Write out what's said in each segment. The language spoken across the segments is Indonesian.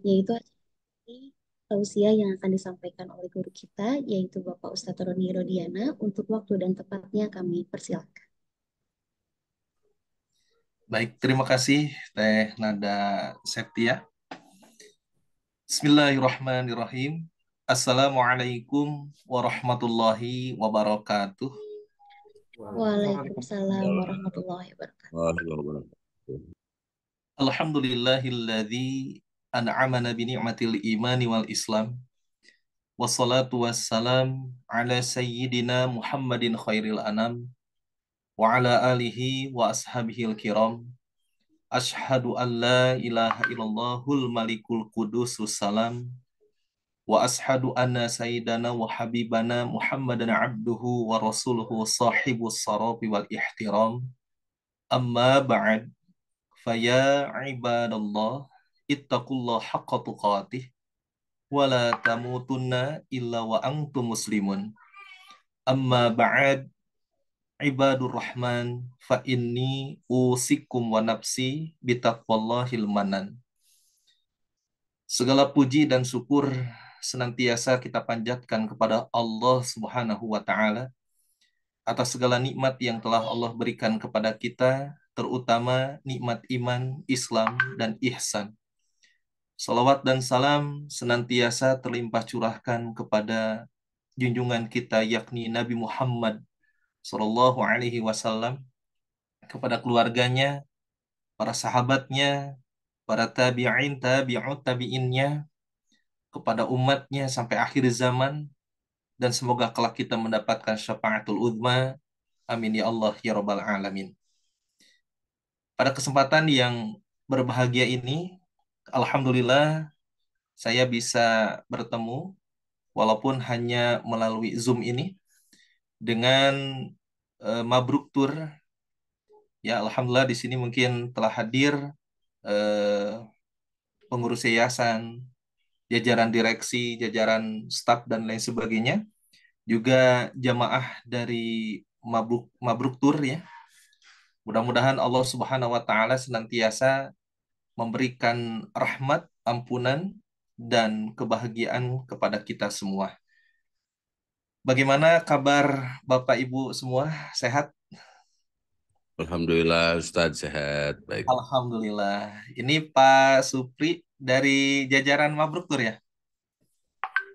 yaitu tausiah yang akan disampaikan oleh guru kita, yaitu Bapak Ustadz Roni Rodiana. Untuk waktu dan tepatnya kami persilakan. Baik, terima kasih Teh Nada Septia. Bismillahirrahmanirrahim. Assalamualaikum warahmatullahi wabarakatuh. Waalaikumsalam warahmatullahi wabarakatuh. Alhamdulillahilladzi an'amana bi ni'matil imani wal Islam. Wassalatu wassalam ala sayyidina Muhammadin khairil anam wa ala alihi wa ashabihil kiram. Ashhadu an la ilaha illallahul malikul qudusus salam wa ashhadu anna sayyidana wa habibana Muhammadan abduhu wa rasuluhu sahibus sarafi wal ihtiram. Amma ba'd, faya ibadallah ittaqullah haqqa tuqatih wa la tamutunna illa wa antum muslimun. Amma ba'd, ibadur rahman fa inni usikum wa nafsi bitaqwallahil manan. Segala puji dan syukur senantiasa kita panjatkan kepada Allah Subhanahu wa taala atas segala nikmat yang telah Allah berikan kepada kita, terutama nikmat iman, Islam, dan ihsan. Salawat dan salam senantiasa terlimpah curahkan kepada junjungan kita yakni Nabi Muhammad Sallallahu Alaihi Wasallam, kepada keluarganya, para sahabatnya, para tabi'in, tabi'ut tabi'innya, kepada umatnya sampai akhir zaman, dan semoga kelak kita mendapatkan syafaatul uzma. Amin ya Allah ya Rabbal Alamin. Pada kesempatan yang berbahagia ini, Alhamdulillah saya bisa bertemu walaupun hanya melalui Zoom ini dengan Mabruk Tour. Ya, Alhamdulillah di sini mungkin telah hadir eh, pengurus yayasan, jajaran direksi, jajaran staf dan lain sebagainya, juga jamaah dari Mabruk Mabruk Tour ya. Mudah-mudahan Allah Subhanahu wa taala senantiasa memberikan rahmat, ampunan dan kebahagiaan kepada kita semua. Bagaimana kabar Bapak Ibu semua? Sehat? Alhamdulillah Ustadz sehat baik. Alhamdulillah. Ini Pak Supri dari jajaran Mabruk Tour ya?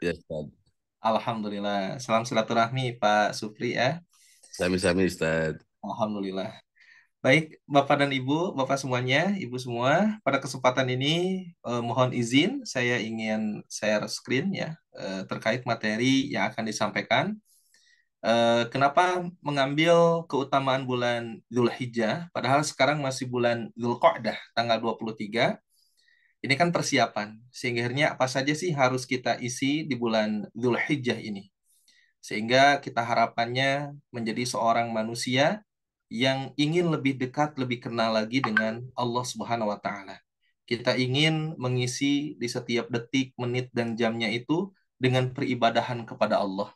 Ya Ustadz. Alhamdulillah. Salam silaturahmi Pak Supri ya. Sami-sami Ustadz. Alhamdulillah. Baik, Bapak dan Ibu, Bapak semuanya, Ibu semua, pada kesempatan ini mohon izin saya ingin share screen ya terkait materi yang akan disampaikan. Kenapa mengambil keutamaan bulan Dzulhijjah padahal sekarang masih bulan Dzulqa'dah tanggal 23. Ini kan persiapan. Sehingga akhirnya apa saja sih harus kita isi di bulan Dzulhijjah ini? Sehingga kita harapannya menjadi seorang manusia yang ingin lebih dekat, lebih kenal lagi dengan Allah Subhanahu wa taala. Kita ingin mengisi di setiap detik, menit dan jamnya itu dengan peribadahan kepada Allah.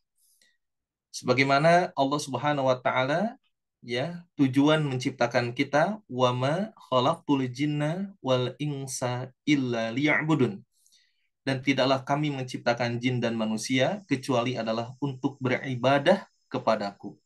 Sebagaimana Allah Subhanahu wa taala ya, tujuan menciptakan kita wama khalaqtul jinna wal insa illa liya'budun. Dan tidaklah kami menciptakan jin dan manusia kecuali adalah untuk beribadah kepadaku.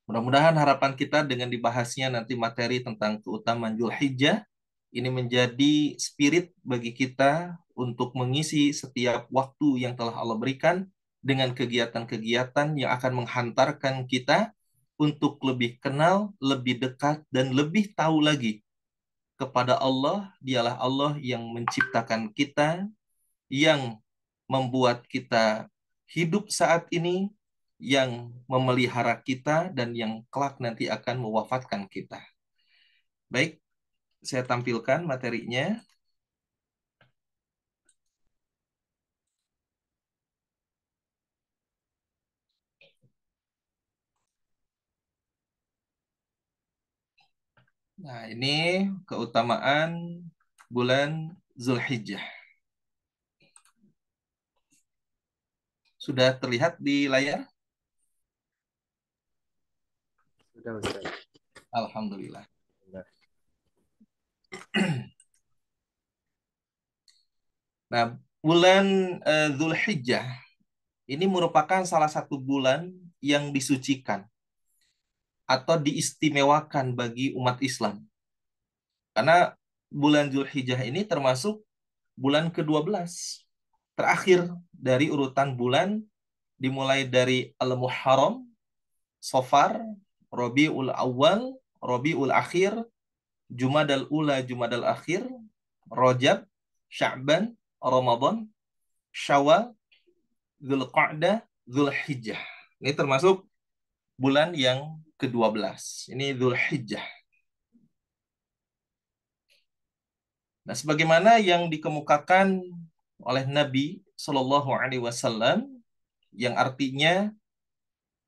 Mudah-mudahan harapan kita dengan dibahasnya nanti materi tentang keutamaan Dzulhijjah ini menjadi spirit bagi kita untuk mengisi setiap waktu yang telah Allah berikan dengan kegiatan-kegiatan yang akan menghantarkan kita untuk lebih kenal, lebih dekat, dan lebih tahu lagi kepada Allah. Dialah Allah yang menciptakan kita, yang membuat kita hidup saat ini, yang memelihara kita, dan yang kelak nanti akan mewafatkan kita. Baik, saya tampilkan materinya. Nah, ini keutamaan bulan Zulhijjah. Sudah terlihat di layar? Sudah, Ustaz. Alhamdulillah. Nah, bulan Dzulhijjah ini merupakan salah satu bulan yang disucikan atau diistimewakan bagi umat Islam. Karena bulan Dzulhijjah ini termasuk bulan ke-12. Terakhir dari urutan bulan dimulai dari Al-Muharram, Safar, Rabiul Awal, Rabiul Akhir, Jumadal Ula, Jumadal Akhir, Rajab, Sya'ban, Ramadan, Syawal, Dzulqa'dah, Dzulhijjah. Ini termasuk bulan yang ke-12. Ini Dzulhijjah. Nah, sebagaimana yang dikemukakan oleh Nabi Shallallahu Alaihi Wasallam, yang artinya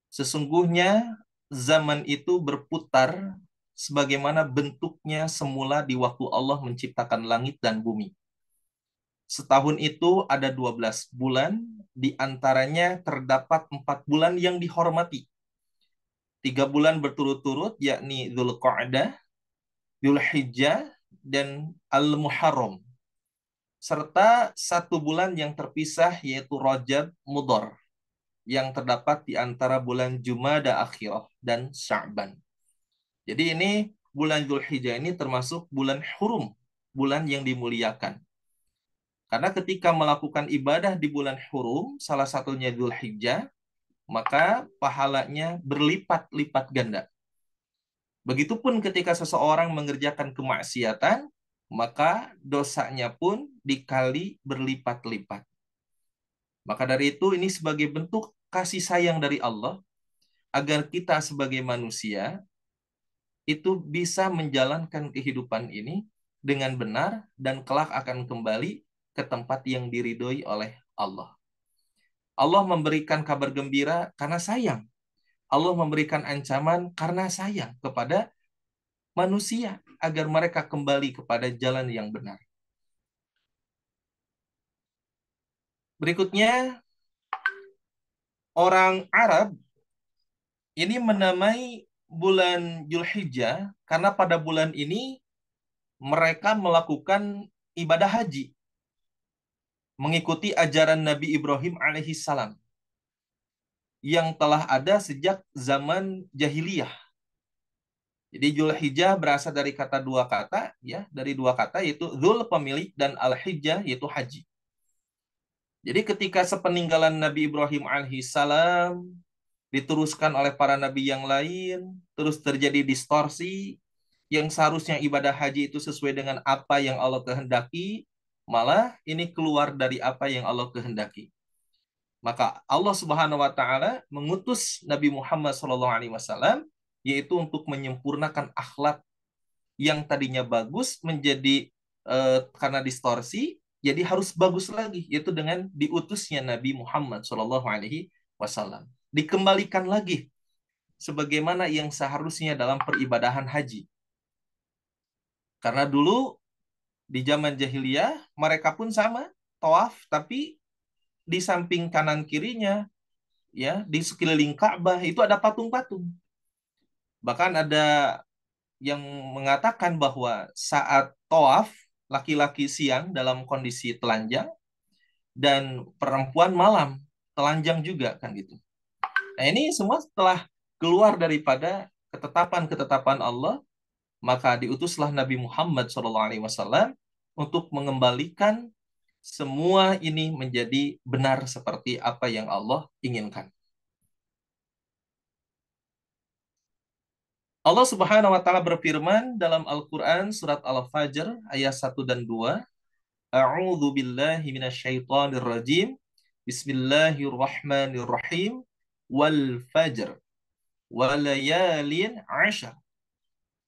sesungguhnya zaman itu berputar sebagaimana bentuknya semula di waktu Allah menciptakan langit dan bumi. Setahun itu ada 12 bulan, di antaranya terdapat 4 bulan yang dihormati. 3 bulan berturut-turut, yakni Dzulqa'dah, Dzulhijjah, dan Al-Muharram. Serta 1 bulan yang terpisah, yaitu Rajab Mudhar, yang terdapat di antara bulan Jumada Akhirah dan Sya'ban. Jadi ini bulan Dzulhijjah ini termasuk bulan hurum, bulan yang dimuliakan. Karena ketika melakukan ibadah di bulan hurum, salah satunya Dzulhijjah, maka pahalanya berlipat-lipat ganda. Begitupun ketika seseorang mengerjakan kemaksiatan, maka dosanya pun dikali berlipat-lipat. Maka dari itu ini sebagai bentuk kasih sayang dari Allah, agar kita sebagai manusia itu bisa menjalankan kehidupan ini dengan benar dan kelak akan kembali ke tempat yang diridhoi oleh Allah. Allah memberikan kabar gembira karena sayang. Allah memberikan ancaman karena sayang kepada manusia agar mereka kembali kepada jalan yang benar. Berikutnya, orang Arab ini menamai bulan Dzulhijjah karena pada bulan ini mereka melakukan ibadah haji, mengikuti ajaran Nabi Ibrahim alaihissalam yang telah ada sejak zaman jahiliyah. Jadi Dzulhijjah berasal dari kata 2 kata, ya, dari 2 kata, yaitu Dzul pemilik dan Al-Hijjah yaitu haji. Jadi ketika sepeninggalan Nabi Ibrahim alaihissalam diteruskan oleh para nabi yang lain, terus terjadi distorsi, yang seharusnya ibadah haji itu sesuai dengan apa yang Allah kehendaki, malah ini keluar dari apa yang Allah kehendaki. Maka Allah Subhanahu wa taala mengutus Nabi Muhammad SAW yaitu untuk menyempurnakan akhlak yang tadinya bagus menjadi karena distorsi jadi harus bagus lagi, yaitu dengan diutusnya Nabi Muhammad SAW. Dikembalikan lagi sebagaimana yang seharusnya dalam peribadahan haji. Karena dulu di zaman jahiliyah mereka pun sama tawaf, tapi di samping kanan kirinya, ya, di sekeliling Ka'bah itu ada patung-patung. Bahkan ada yang mengatakan bahwa saat tawaf laki-laki siang dalam kondisi telanjang dan perempuan malam telanjang juga, kan gitu. Nah, ini semua setelah keluar daripada ketetapan-ketetapan Allah, maka diutuslah Nabi Muhammad SAW untuk mengembalikan semua ini menjadi benar seperti apa yang Allah inginkan. Allah Subhanahu wa taala berfirman dalam Al-Qur'an surat Al-Fajr ayat 1 dan 2, A'udzu billahi minasyaitonir rajim. Bismillahirrahmanirrahim. Wal fajr walayalin 'ashar.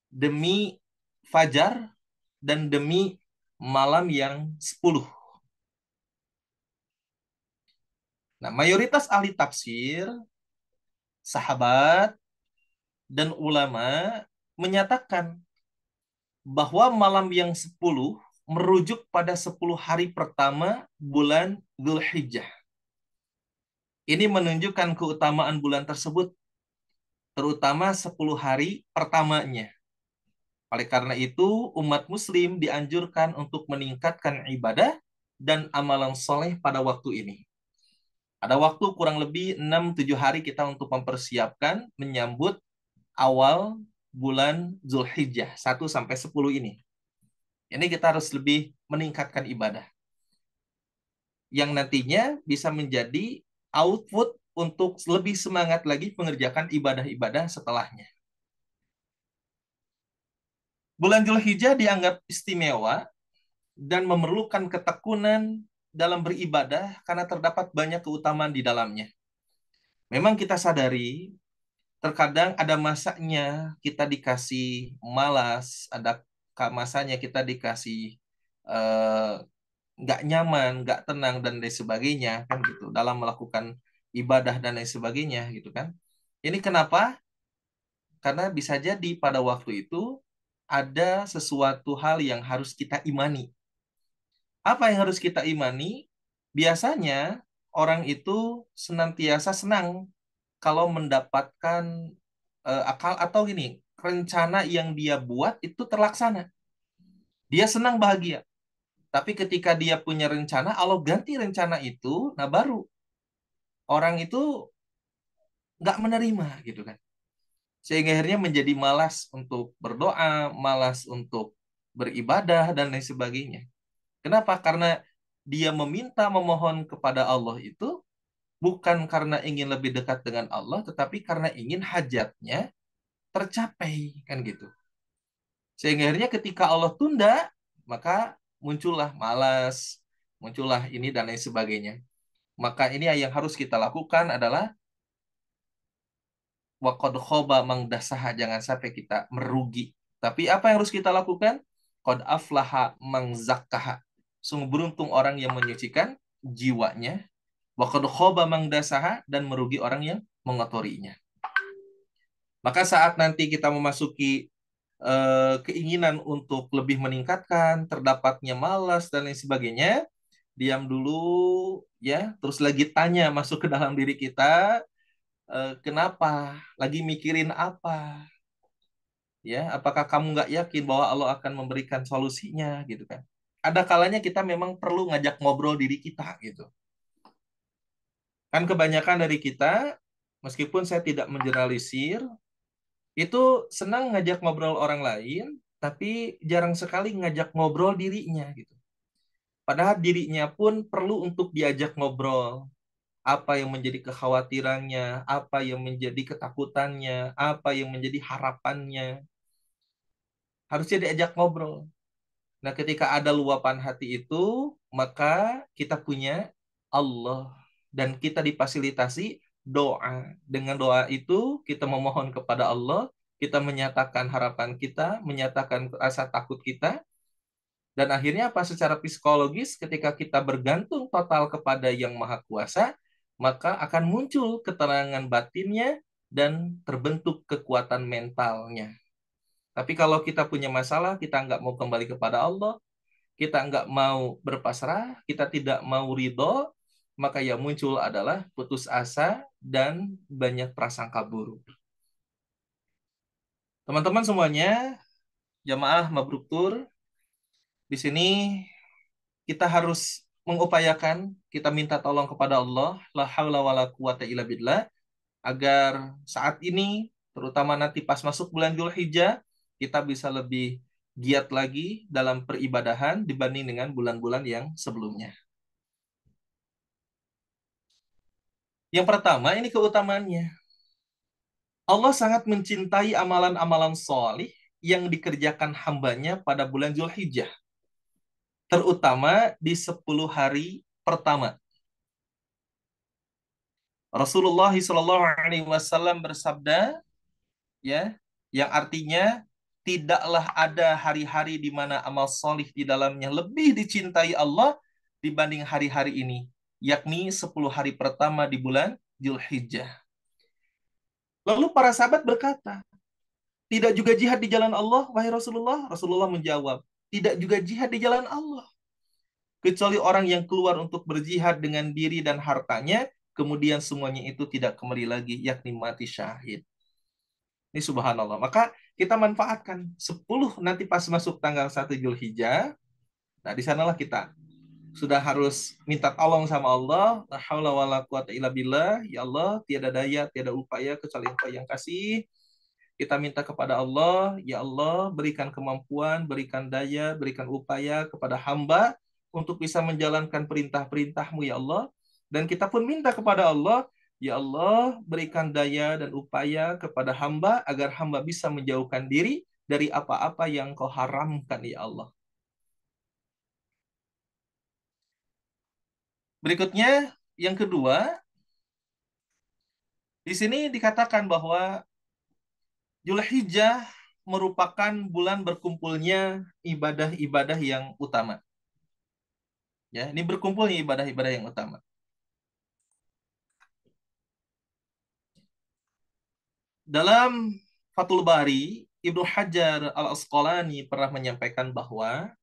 Demi fajar dan demi malam yang 10. Nah, mayoritas ahli tafsir, sahabat, dan ulama menyatakan bahwa malam yang 10 merujuk pada 10 hari pertama bulan Dzulhijjah. Ini menunjukkan keutamaan bulan tersebut, terutama 10 hari pertamanya. Oleh karena itu, umat muslim dianjurkan untuk meningkatkan ibadah dan amalan soleh pada waktu ini. Ada waktu kurang lebih 6-7 hari kita untuk mempersiapkan menyambut awal bulan Zulhijjah 1-10 ini. Ini kita harus lebih meningkatkan ibadah yang nantinya bisa menjadi output untuk lebih semangat lagi mengerjakan ibadah-ibadah setelahnya. Bulan Zulhijjah dianggap istimewa dan memerlukan ketekunan dalam beribadah karena terdapat banyak keutamaan di dalamnya. Memang kita sadari, terkadang ada masanya kita dikasih malas, ada masanya kita dikasih eh, nggak nyaman, nggak tenang, dan lain sebagainya, kan gitu, dalam melakukan ibadah dan lain sebagainya, gitu kan. Ini kenapa? Karena bisa jadi pada waktu itu ada sesuatu hal yang harus kita imani. Apa yang harus kita imani? Biasanya orang itu senantiasa senang kalau mendapatkan akal atau gini, rencana yang dia buat itu terlaksana. Dia senang bahagia. Tapi ketika dia punya rencana, Allah ganti rencana itu, nah baru orang itu nggak menerima gitu kan. Sehingga akhirnya menjadi malas untuk berdoa, malas untuk beribadah, dan lain sebagainya. Kenapa? Karena dia meminta, memohon kepada Allah itu bukan karena ingin lebih dekat dengan Allah, tetapi karena ingin hajatnya tercapai, kan gitu. Sehingga akhirnya ketika Allah tunda, maka muncullah malas, muncullah ini dan lain sebagainya. Maka ini yang harus kita lakukan adalah waqad khoba mang dasaha, jangan sampai kita merugi. Tapi apa yang harus kita lakukan? Qad aflaha mang zakkaha. Sungguh beruntung orang yang menyucikan jiwanya. Waqad khoba mang dasaha, dan merugi orang yang mengotorinya. Maka saat nanti kita memasuki keinginan untuk lebih meningkatkan, terdapatnya malas dan lain sebagainya, diam dulu ya, terus lagi tanya masuk ke dalam diri kita, kenapa? Lagi mikirin apa? Ya, apakah kamu nggak yakin bahwa Allah akan memberikan solusinya gitu kan? Ada kalanya kita memang perlu ngajak ngobrol diri kita gitu. Kan kebanyakan dari kita, meskipun saya tidak mengeneralisir, itu senang ngajak ngobrol orang lain, tapi jarang sekali ngajak ngobrol dirinya gitu. Padahal dirinya pun perlu untuk diajak ngobrol. Apa yang menjadi kekhawatirannya, apa yang menjadi ketakutannya, apa yang menjadi harapannya. Harusnya diajak ngobrol. Nah, ketika ada luapan hati itu, maka kita punya Allah. Dan kita difasilitasi doa. Dengan doa itu, kita memohon kepada Allah, kita menyatakan harapan kita, menyatakan rasa takut kita, dan akhirnya apa? Secara psikologis, ketika kita bergantung total kepada Yang Maha Kuasa, maka akan muncul keterangan batinnya dan terbentuk kekuatan mentalnya. Tapi kalau kita punya masalah, kita nggak mau kembali kepada Allah, kita nggak mau berpasrah, kita tidak mau ridho, maka yang muncul adalah putus asa dan banyak prasangka buruk. Teman-teman semuanya, jamaah mabruk tur, di sini kita harus mengupayakan, kita minta tolong kepada Allah, la haula wala quwata illa billah, agar saat ini, terutama nanti pas masuk bulan Dzulhijjah, kita bisa lebih giat lagi dalam peribadahan dibanding dengan bulan-bulan yang sebelumnya. Yang pertama, ini keutamaannya. Allah sangat mencintai amalan-amalan solih yang dikerjakan hambanya pada bulan Dzulhijjah, terutama di 10 hari pertama. Rasulullah SAW bersabda, ya, yang artinya tidaklah ada hari-hari di mana amal solih di dalamnya lebih dicintai Allah dibanding hari-hari ini, yakni 10 hari pertama di bulan Dzulhijjah. Lalu para sahabat berkata, tidak juga jihad di jalan Allah, wahai Rasulullah? Rasulullah menjawab, tidak juga jihad di jalan Allah, kecuali orang yang keluar untuk berjihad dengan diri dan hartanya, kemudian semuanya itu tidak kembali lagi, yakni mati syahid. Ini subhanallah. Maka kita manfaatkan 10 nanti pas masuk tanggal 1 Zulhijjah. Nah, di sanalah kita sudah harus minta tolong sama Allah. La haula wala quwata illa billah. Ya Allah, tiada daya, tiada upaya kecuali Engkau yang kasih. Kita minta kepada Allah, ya Allah, berikan kemampuan, berikan daya, berikan upaya kepada hamba untuk bisa menjalankan perintah-perintah-Mu, ya Allah. Dan kita pun minta kepada Allah, ya Allah, berikan daya dan upaya kepada hamba agar hamba bisa menjauhkan diri dari apa-apa yang Kau haramkan, ya Allah. Berikutnya, yang kedua, di sini dikatakan bahwa Zulhijjah merupakan bulan berkumpulnya ibadah-ibadah yang utama. Ya, ini berkumpulnya ibadah-ibadah yang utama. Dalam Fathul Bari, Ibnu Hajar Al-Asqalani pernah menyampaikan bahwa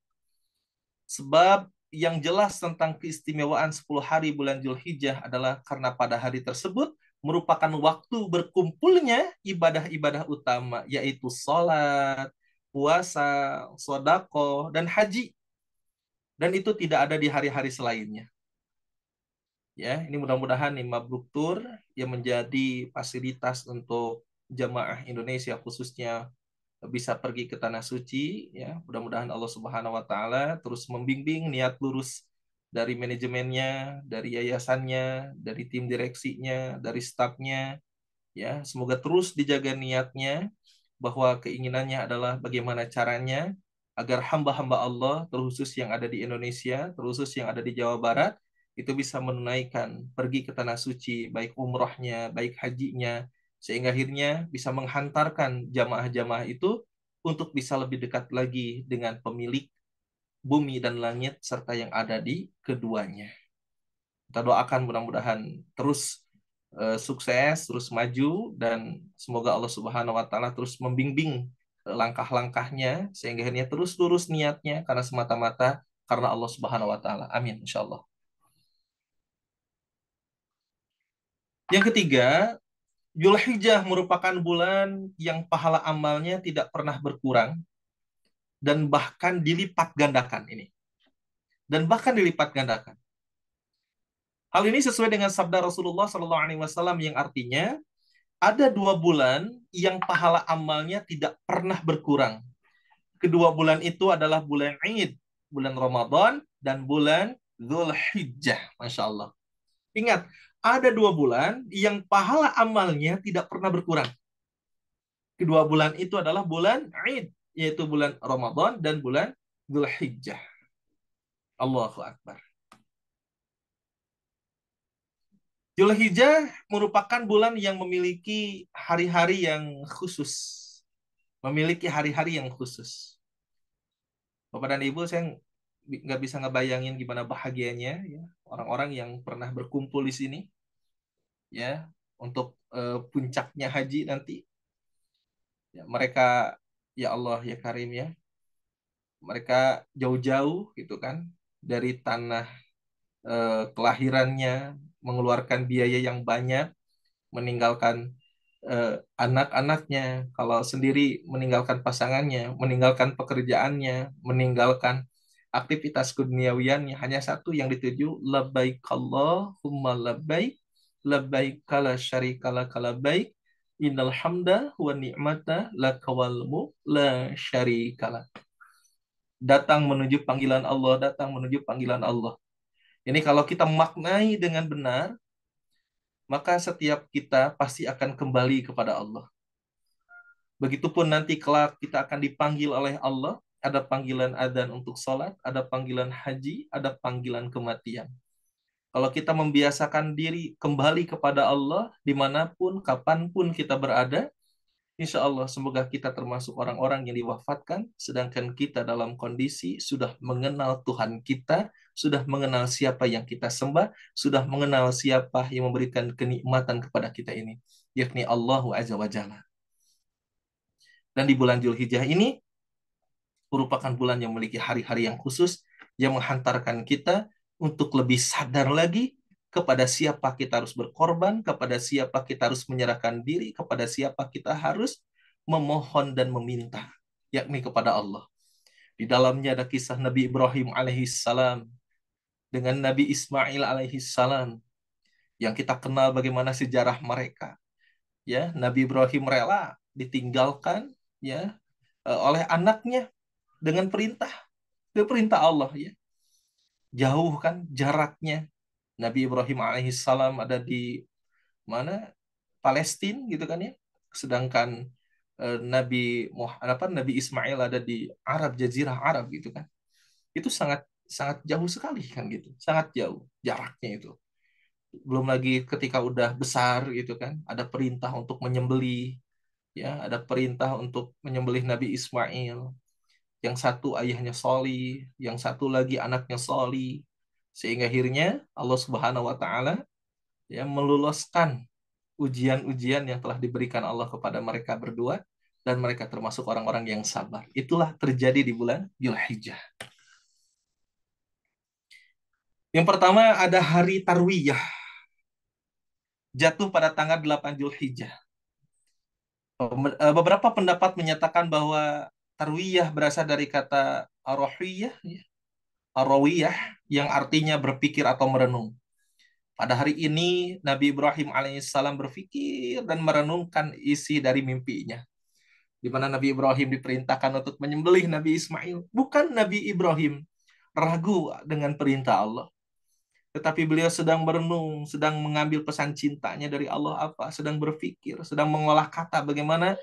sebab yang jelas tentang keistimewaan 10 hari bulan Zulhijjah adalah karena pada hari tersebut merupakan waktu berkumpulnya ibadah-ibadah utama, yaitu sholat, puasa, sodako, dan haji. Dan itu tidak ada di hari-hari selainnya. Ya, ini mudah-mudahan nih Mabruk Tour yang menjadi fasilitas untuk jamaah Indonesia khususnya bisa pergi ke tanah suci, ya. Mudah-mudahan Allah Subhanahu wa taala terus membimbing niat lurus dari manajemennya, dari yayasannya, dari tim direksinya, dari stafnya, ya. Semoga terus dijaga niatnya bahwa keinginannya adalah bagaimana caranya agar hamba-hamba Allah, terkhusus yang ada di Indonesia, terkhusus yang ada di Jawa Barat, itu bisa menunaikan pergi ke tanah suci, baik umrohnya, baik hajinya, sehingga akhirnya bisa menghantarkan jamaah-jamaah itu untuk bisa lebih dekat lagi dengan pemilik bumi dan langit serta yang ada di keduanya. Kita doakan mudah-mudahan terus sukses, terus maju, dan semoga Allah Subhanahu wa taala terus membimbing langkah-langkahnya sehingga akhirnya terus lurus niatnya karena semata-mata karena Allah Subhanahu wa taala. Amin insyaallah. Yang ketiga, Zulhijjah merupakan bulan yang pahala amalnya tidak pernah berkurang dan bahkan dilipat gandakan ini. Dan bahkan dilipat gandakan. Hal ini sesuai dengan sabda Rasulullah SAW yang artinya ada 2 bulan yang pahala amalnya tidak pernah berkurang. Kedua bulan itu adalah bulan Id, bulan Ramadan, dan bulan Zulhijjah. Masya Allah. Ingat, ada 2 bulan yang pahala amalnya tidak pernah berkurang. Kedua bulan itu adalah bulan Id, yaitu bulan Ramadan dan bulan Zulhijjah. Allahu Akbar. Zulhijjah merupakan bulan yang memiliki hari-hari yang khusus. Memiliki hari-hari yang khusus. Bapak dan Ibu, saya nggak bisa ngebayangin gimana bahagianya ya orang-orang yang pernah berkumpul di sini ya untuk puncaknya haji nanti. Ya, mereka ya Allah ya Karim ya. Mereka jauh-jauh gitu kan dari tanah kelahirannya, mengeluarkan biaya yang banyak, meninggalkan anak-anaknya, kalau sendiri meninggalkan pasangannya, meninggalkan pekerjaannya, meninggalkan aktivitas keduniawiannya, hanya satu yang dituju, labbaik Allahumma labbaik, labbaik la syarika laka labbaik, innal hamda wa ni'mata laka wal mulk la syarika lak. Datang menuju panggilan Allah, datang menuju panggilan Allah. Ini kalau kita maknai dengan benar, maka setiap kita pasti akan kembali kepada Allah. Begitupun nanti kelak kita akan dipanggil oleh Allah, ada panggilan adzan untuk sholat, ada panggilan haji, ada panggilan kematian. Kalau kita membiasakan diri kembali kepada Allah, dimanapun, kapanpun kita berada, insya Allah semoga kita termasuk orang-orang yang diwafatkan, sedangkan kita dalam kondisi sudah mengenal Tuhan kita, sudah mengenal siapa yang kita sembah, sudah mengenal siapa yang memberikan kenikmatan kepada kita ini, yakni Allahu Azza wa Jalla. Dan di bulan Zulhijjah ini merupakan bulan yang memiliki hari-hari yang khusus yang menghantarkan kita untuk lebih sadar lagi kepada siapa kita harus berkorban, kepada siapa kita harus menyerahkan diri, kepada siapa kita harus memohon dan meminta, yakni kepada Allah. Di dalamnya ada kisah Nabi Ibrahim alaihissalam dengan Nabi Ismail alaihissalam yang kita kenal bagaimana sejarah mereka. Ya, Nabi Ibrahim rela ditinggalkan ya oleh anaknya dengan perintah Allah ya. Jauh kan jaraknya. Nabi Ibrahim alaihissalam ada di mana? Palestina gitu kan ya. Sedangkan Nabi Ismail ada di Arab, Jazirah Arab gitu kan. Itu sangat sangat jauh sekali kan gitu. Sangat jauh jaraknya itu. Belum lagi ketika udah besar gitu kan, ada perintah untuk menyembelih ya, ada perintah untuk menyembelih Nabi Ismail. Yang satu ayahnya Soli, yang satu lagi anaknya Soli. Sehingga akhirnya Allah Subhanahu wa taala ya meloloskan ujian-ujian yang telah diberikan Allah kepada mereka berdua dan mereka termasuk orang-orang yang sabar. Itulah terjadi di bulan Dzulhijjah. Yang pertama ada hari Tarwiyah, jatuh pada tanggal 8 Dzulhijjah. Beberapa pendapat menyatakan bahwa Tarwiyah berasal dari kata arohiyah, arawiyah, yang artinya berpikir atau merenung. Pada hari ini Nabi Ibrahim alaihissalam berpikir dan merenungkan isi dari mimpinya, di mana Nabi Ibrahim diperintahkan untuk menyembelih Nabi Ismail. Bukan Nabi Ibrahim ragu dengan perintah Allah, tetapi beliau sedang merenung, sedang mengambil pesan cintanya dari Allah apa, sedang berpikir, sedang mengolah kata bagaimana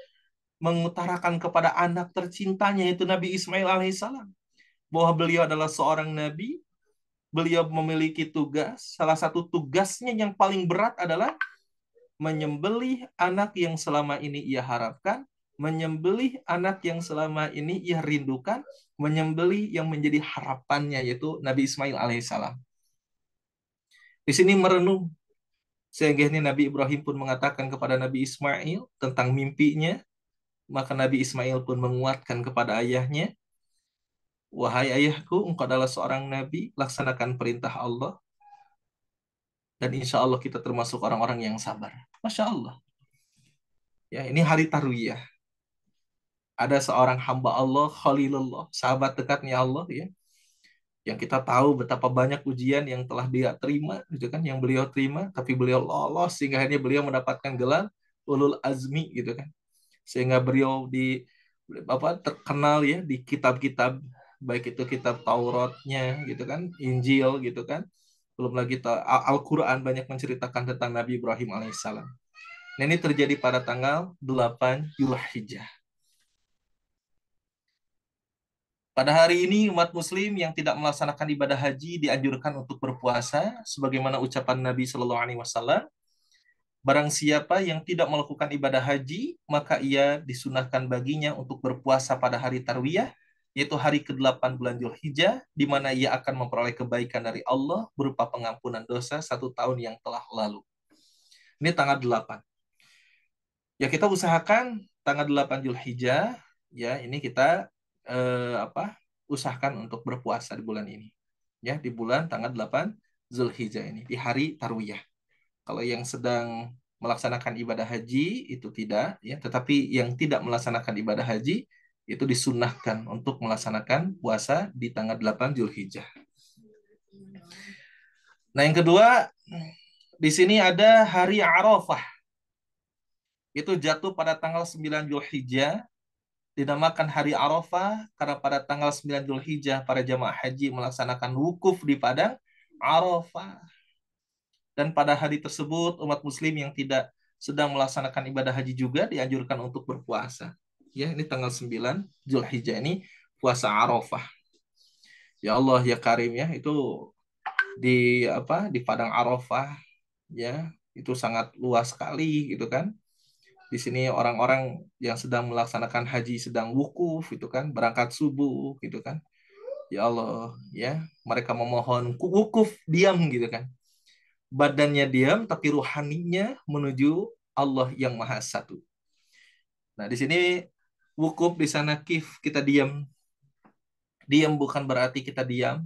mengutarakan kepada anak tercintanya itu Nabi Ismail alaihissalam bahwa beliau adalah seorang nabi, beliau memiliki tugas, salah satu tugasnya yang paling berat adalah menyembelih anak yang selama ini ia harapkan, menyembelih anak yang selama ini ia rindukan, menyembelih yang menjadi harapannya yaitu Nabi Ismail alaihissalam. Di sini merenung, sehingga ini Nabi Ibrahim pun mengatakan kepada Nabi Ismail tentang mimpinya, maka Nabi Ismail pun menguatkan kepada ayahnya, wahai ayahku, engkau adalah seorang nabi, laksanakan perintah Allah, dan insya Allah kita termasuk orang-orang yang sabar. Masya Allah. Ya, ini hari Tarwiyah. Ada seorang hamba Allah, Khalilullah, sahabat dekatnya Allah, ya, yang kita tahu betapa banyak ujian yang telah dia terima, gitu kan, yang beliau terima, tapi beliau lolos sehingga akhirnya beliau mendapatkan gelar ulul azmi, gitu kan, sehingga beliau terkenal ya di kitab-kitab, baik itu kitab Tauratnya, gitu kan, Injil, gitu kan, belum lagi Al-Quran banyak menceritakan tentang Nabi Ibrahim alaihissalam. Nah, ini terjadi pada tanggal 8 Dzulhijjah. Pada hari ini umat muslim yang tidak melaksanakan ibadah haji dianjurkan untuk berpuasa sebagaimana ucapan Nabi Shallallahu alaihi wasallam, barang siapa yang tidak melakukan ibadah haji maka ia disunahkan baginya untuk berpuasa pada hari Tarwiyah, yaitu hari ke-8 bulan Dzulhijjah, di mana ia akan memperoleh kebaikan dari Allah berupa pengampunan dosa 1 tahun yang telah lalu. Ini tanggal 8. Ya, kita usahakan tanggal 8 Dzulhijjah ya, ini kita usahakan untuk berpuasa di bulan ini. Ya, di bulan tanggal 8 Zulhijjah ini, di hari Tarwiyah. Kalau yang sedang melaksanakan ibadah haji itu tidak ya, tetapi yang tidak melaksanakan ibadah haji itu disunnahkan untuk melaksanakan puasa di tanggal 8 Zulhijjah. Nah, yang kedua, di sini ada hari Arafah. Itu jatuh pada tanggal 9 Zulhijjah. Dinamakan hari Arafah karena pada tanggal 9 Dzulhijjah para jamaah haji melaksanakan wukuf di padang Arafah. Dan pada hari tersebut umat muslim yang tidak sedang melaksanakan ibadah haji juga dianjurkan untuk berpuasa. Ya, ini tanggal 9 Dzulhijjah ini puasa Arafah. Ya Allah ya Karim ya, itu di padang Arafah ya, itu sangat luas sekali gitu kan. Di sini orang-orang yang sedang melaksanakan haji sedang wukuf itu kan, berangkat subuh gitu kan. Ya Allah ya, mereka memohon wukuf diam gitu kan. Badannya diam tapi ruhaninya menuju Allah yang Maha Satu. Nah, di sini wukuf, di sana kif, kita diam. Diam bukan berarti kita diam,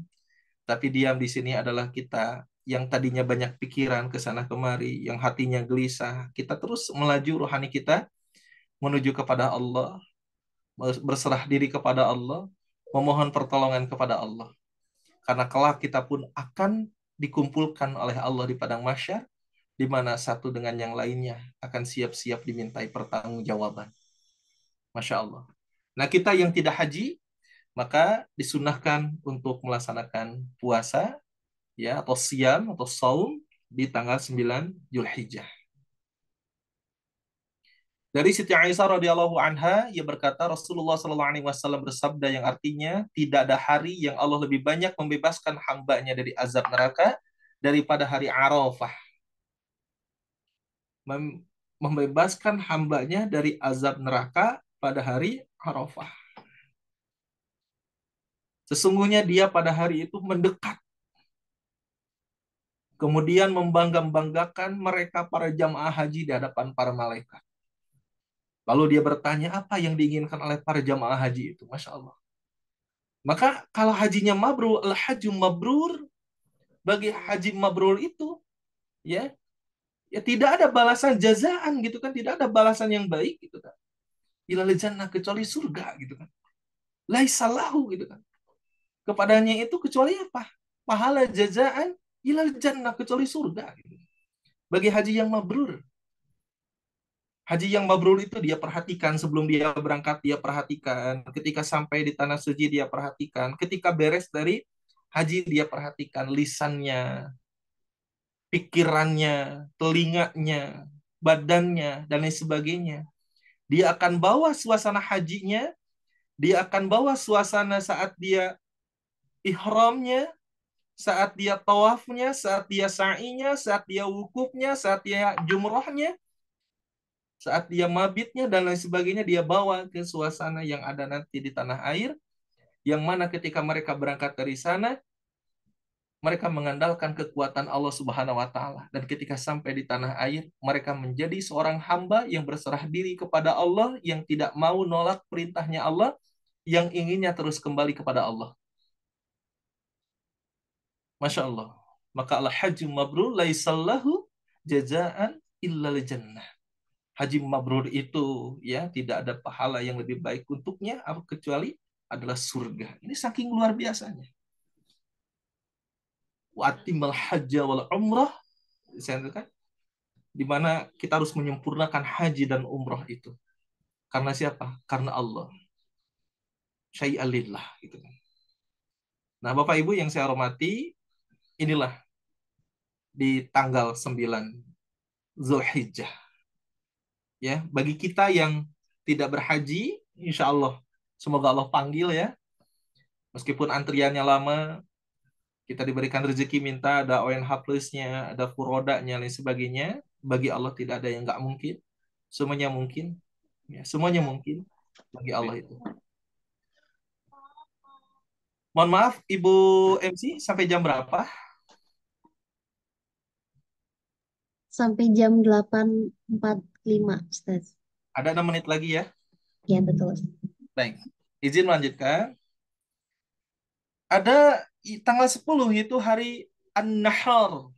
tapi diam di sini adalah kita yang tadinya banyak pikiran ke sana kemari, yang hatinya gelisah, kita terus melaju rohani kita menuju kepada Allah, berserah diri kepada Allah, memohon pertolongan kepada Allah. Karena kelak kita pun akan dikumpulkan oleh Allah di padang mahsyar, di mana satu dengan yang lainnya akan siap-siap dimintai pertanggungjawaban. Masya Allah. Nah, kita yang tidak haji, maka disunahkan untuk melaksanakan puasa, ya, atau siam atau saum di tanggal 9 Zulhijjah. Dari Siti Aisyah radhiyallahu anha, ia berkata Rasulullah sallallahu alaihi wasallam bersabda yang artinya tidak ada hari yang Allah lebih banyak membebaskan hambanya dari azab neraka daripada hari Arafah. Membebaskan hambanya dari azab neraka pada hari Arafah. Sesungguhnya dia pada hari itu mendekat. Kemudian membangga-banggakan mereka para jamaah haji di hadapan para malaikat. Lalu dia bertanya apa yang diinginkan oleh para jamaah haji itu. Masya Allah. Maka kalau hajinya mabrur, al-hajju mabrur, bagi haji mabrur itu, ya tidak ada balasan jazaan gitu kan, tidak ada balasan yang baik gitu kan. Ilal jannah, kecuali surga gitu kan. Laisalahu gitu kan. Kepadanya itu kecuali apa? Pahala jazaan ilal jannah, kecuali surga gitu. Bagi haji yang mabrur. Haji yang mabrur itu dia perhatikan sebelum dia berangkat, dia perhatikan. Ketika sampai di tanah suci dia perhatikan. Ketika beres dari haji dia perhatikan lisannya, pikirannya, telinganya, badannya, dan lain sebagainya. Dia akan bawa suasana hajinya, dia akan bawa suasana saat dia ihramnya, saat dia tawafnya, saat dia sa'inya, saat dia wukufnya, saat dia jumrahnya, saat dia mabitnya, dan lain sebagainya, dia bawa ke suasana yang ada nanti di tanah air, yang mana ketika mereka berangkat dari sana, mereka mengandalkan kekuatan Allah Subhanahu wa Ta'ala. Dan ketika sampai di tanah air, mereka menjadi seorang hamba yang berserah diri kepada Allah, yang tidak mau nolak perintahnya Allah, yang inginnya terus kembali kepada Allah. Masya Allah. Maka al-hajju mabrur laisallahu jazaan illal jannah. Haji mabrur itu ya tidak ada pahala yang lebih baik untuknya kecuali adalah surga. Ini saking luar biasanya. Wa atimal hajja wal umrah, kan? Di mana kita harus menyempurnakan haji dan umrah itu. Karena siapa? Karena Allah. Syai'alillah gitu kan. Nah, Bapak Ibu yang saya hormati, inilah di tanggal 9 Zulhijjah. Ya, bagi kita yang tidak berhaji, insya Allah semoga Allah panggil ya. Meskipun antriannya lama, kita diberikan rezeki, minta ada ONH plusnya, ada furodanya, lain sebagainya. Bagi Allah tidak ada yang nggak mungkin. Semuanya mungkin. Ya, semuanya mungkin bagi Allah itu. Mohon maaf, Ibu MC, sampai jam berapa? Sampai jam 8.45, Ustaz. Ada 6 menit lagi ya. Ya, betul. Baik, izin melanjutkan. Ada tanggal 10 itu hari An-Nahar.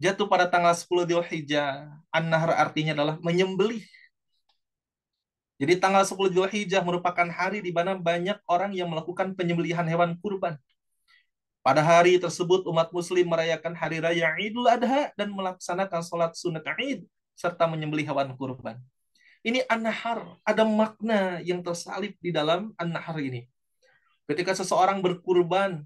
Jatuh pada tanggal 10 Dzulhijjah. An-Nahar artinya adalah menyembelih. Jadi tanggal 10 Dzulhijjah merupakan hari di mana banyak orang yang melakukan penyembelihan hewan kurban. Pada hari tersebut umat muslim merayakan hari raya Idul Adha dan melaksanakan sholat sunat Id serta menyembelih hewan kurban. Ini An-Nahar, ada makna yang tersalib di dalam An-Nahar ini. Ketika seseorang berkurban,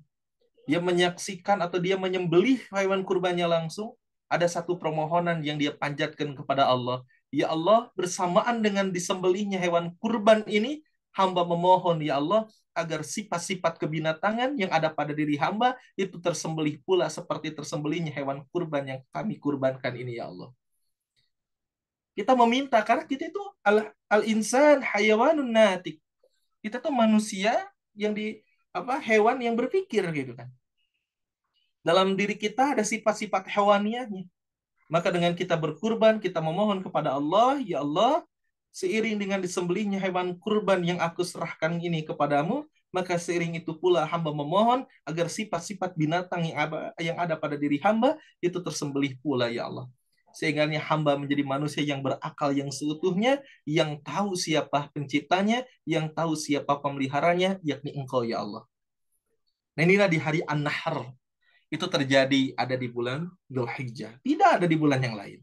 dia menyaksikan atau dia menyembelih hewan kurbannya langsung, ada satu permohonan yang dia panjatkan kepada Allah. Ya Allah, bersamaan dengan disembelihnya hewan kurban ini, hamba memohon ya Allah, agar sifat-sifat kebinatangan yang ada pada diri hamba itu tersembelih pula seperti tersembelihnya hewan kurban yang kami kurbankan ini ya Allah. Kita meminta karena kita itu al-insan hayawanun natik. Kita tuh manusia yang hewan yang berpikir gitu kan. Dalam diri kita ada sifat-sifat hewaniahnya. Maka dengan kita berkurban, kita memohon kepada Allah, ya Allah, seiring dengan disembelihnya hewan kurban yang aku serahkan ini kepadamu, maka seiring itu pula hamba memohon agar sifat-sifat binatang yang ada pada diri hamba itu tersembelih pula ya Allah. Sehingga hamba menjadi manusia yang berakal yang seutuhnya, yang tahu siapa penciptanya, yang tahu siapa pemeliharanya, yakni Engkau ya Allah. Nah inilah di hari An-Nahr. Itu terjadi ada di bulan Dzulhijjah. Tidak ada di bulan yang lain.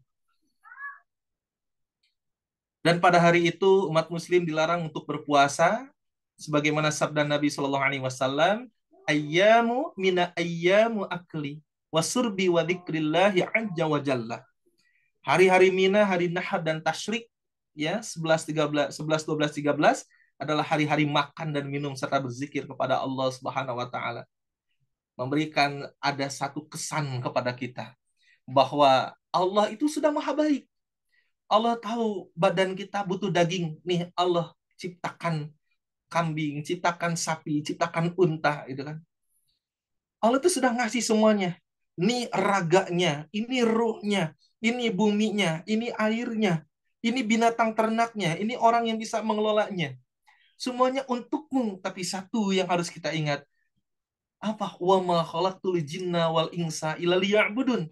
Dan pada hari itu umat muslim dilarang untuk berpuasa sebagaimana sabda Nabi Shallallahu alaihi wasallam, ayyamu mina ayyamu akli wasurbi wa dzikrillahi azza wa jalla. Hari-hari Mina, hari Nahar dan Tasyrik ya 11 13 11 12 13 adalah hari-hari makan dan minum serta berzikir kepada Allah Subhanahu wa taala. Memberikan ada satu kesan kepada kita bahwa Allah itu sudah maha baik. Allah tahu badan kita butuh daging. Nih Allah ciptakan kambing, ciptakan sapi, ciptakan unta, gitu kan. Allah itu sudah ngasih semuanya. Ini raganya, ini ruhnya, ini buminya, ini airnya, ini binatang ternaknya, ini orang yang bisa mengelolanya. Semuanya untukmu, tapi satu yang harus kita ingat, apa? Wa ma khalaqtul jinna wal insa illa liya'budun.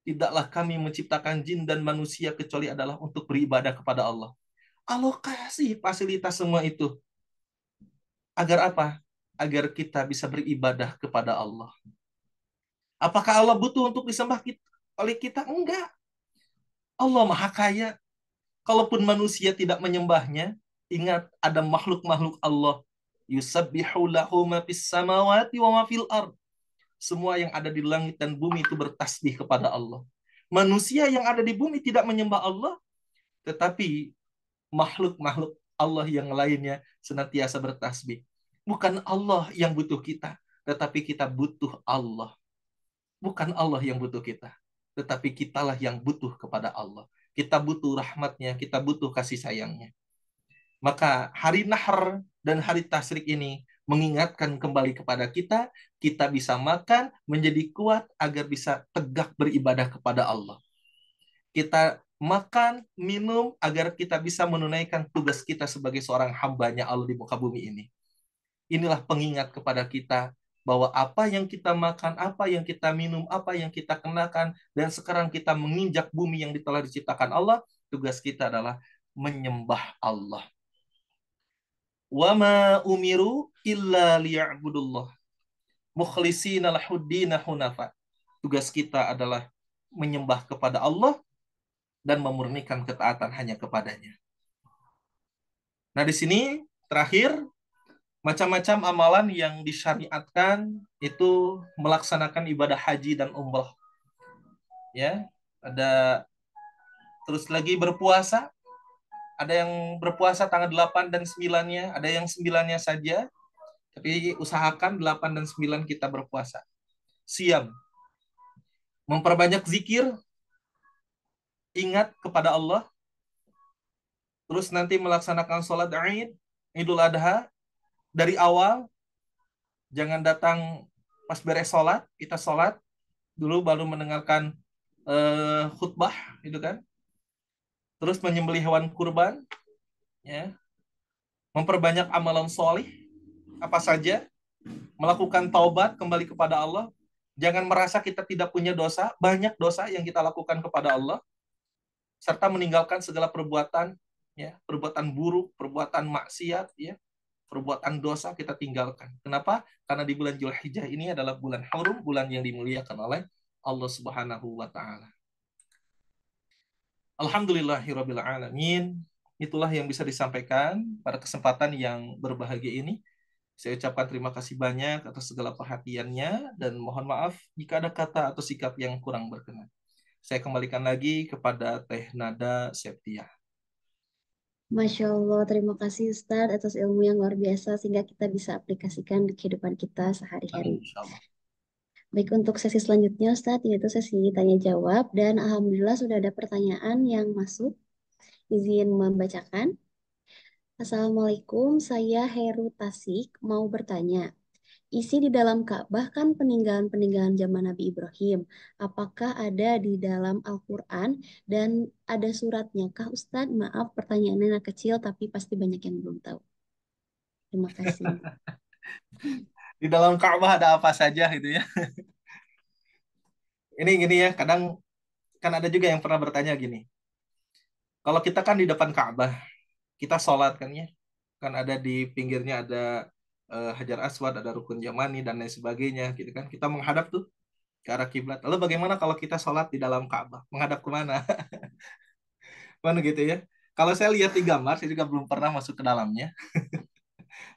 Tidaklah kami menciptakan jin dan manusia kecuali adalah untuk beribadah kepada Allah. Allah kasih fasilitas semua itu. Agar apa? Agar kita bisa beribadah kepada Allah. Apakah Allah butuh untuk disembah oleh kita? Enggak. Allah maha kaya. Kalaupun manusia tidak menyembahnya, ingat ada makhluk-makhluk Allah. Yusabbihu lahu ma fis samawati wa ma fil ard. Semua yang ada di langit dan bumi itu bertasbih kepada Allah. Manusia yang ada di bumi tidak menyembah Allah, tetapi makhluk-makhluk Allah yang lainnya senantiasa bertasbih. Bukan Allah yang butuh kita, tetapi kita butuh Allah. Bukan Allah yang butuh kita, tetapi kitalah yang butuh kepada Allah. Kita butuh rahmatnya, kita butuh kasih sayangnya. Maka hari Nahr dan hari Tasyrik ini mengingatkan kembali kepada kita, kita bisa makan, menjadi kuat agar bisa tegak beribadah kepada Allah. Kita makan, minum, agar kita bisa menunaikan tugas kita sebagai seorang hambanya Allah di muka bumi ini. Inilah pengingat kepada kita bahwa apa yang kita makan, apa yang kita minum, apa yang kita kenakan, dan sekarang kita menginjak bumi yang telah diciptakan Allah, tugas kita adalah menyembah Allah. Wa ma umiru illa liya'budullah mukhlishina lahuddina hunafa. Tugas kita adalah menyembah kepada Allah dan memurnikan ketaatan hanya kepadanya. Nah, di sini terakhir macam-macam amalan yang disyariatkan itu melaksanakan ibadah haji dan umrah. Ya, ada terus lagi berpuasa. Ada yang berpuasa tanggal 8 dan 9-nya, ada yang 9-nya saja. Tapi usahakan 8 dan 9 kita berpuasa. Siam. Memperbanyak zikir, ingat kepada Allah. Terus nanti melaksanakan sholat Id, Idul Adha dari awal. Jangan datang pas beres sholat, kita sholat dulu baru mendengarkan khutbah, gitu kan. Terus menyembelih hewan kurban, ya. Memperbanyak amalan solih, apa saja, melakukan taubat kembali kepada Allah. Jangan merasa kita tidak punya dosa, banyak dosa yang kita lakukan kepada Allah, serta meninggalkan segala perbuatan, ya, perbuatan buruk, perbuatan maksiat, ya, perbuatan dosa kita tinggalkan. Kenapa? Karena di bulan Dzulhijjah ini adalah bulan hurum, bulan yang dimuliakan oleh Allah Subhanahu wa taala. Alhamdulillahirabbil alamin. Itulah yang bisa disampaikan pada kesempatan yang berbahagia ini. Saya ucapkan terima kasih banyak atas segala perhatiannya dan mohon maaf jika ada kata atau sikap yang kurang berkenan. Saya kembalikan lagi kepada Teh Nada Septia. Masya Allah, terima kasih Ustadz atas ilmu yang luar biasa sehingga kita bisa aplikasikan di kehidupan kita sehari-hari. Insyaallah. Baik, untuk sesi selanjutnya Ustadz, yaitu sesi tanya jawab dan Alhamdulillah sudah ada pertanyaan yang masuk. Izin membacakan. Assalamualaikum, saya Heru Tasik mau bertanya. Isi di dalam Ka'bah kan peninggalan-peninggalan zaman Nabi Ibrahim. Apakah ada di dalam Al-Quran dan ada suratnya kah Ustadz? Maaf pertanyaannya anak kecil tapi pasti banyak yang belum tahu. Terima kasih. Di dalam Ka'bah ada apa saja gitu ya. Ini gini ya, kadang kan ada juga yang pernah bertanya gini. Kalau kita kan di depan Ka'bah, kita sholat kan ya. Kan ada di pinggirnya ada Hajar Aswad, ada rukun Yamani dan lain sebagainya gitu kan. Kita menghadap tuh ke arah kiblat. Lalu bagaimana kalau kita sholat di dalam Ka'bah? Menghadap kemana? Mana gitu ya. Kalau saya lihat di gambar, saya juga belum pernah masuk ke dalamnya.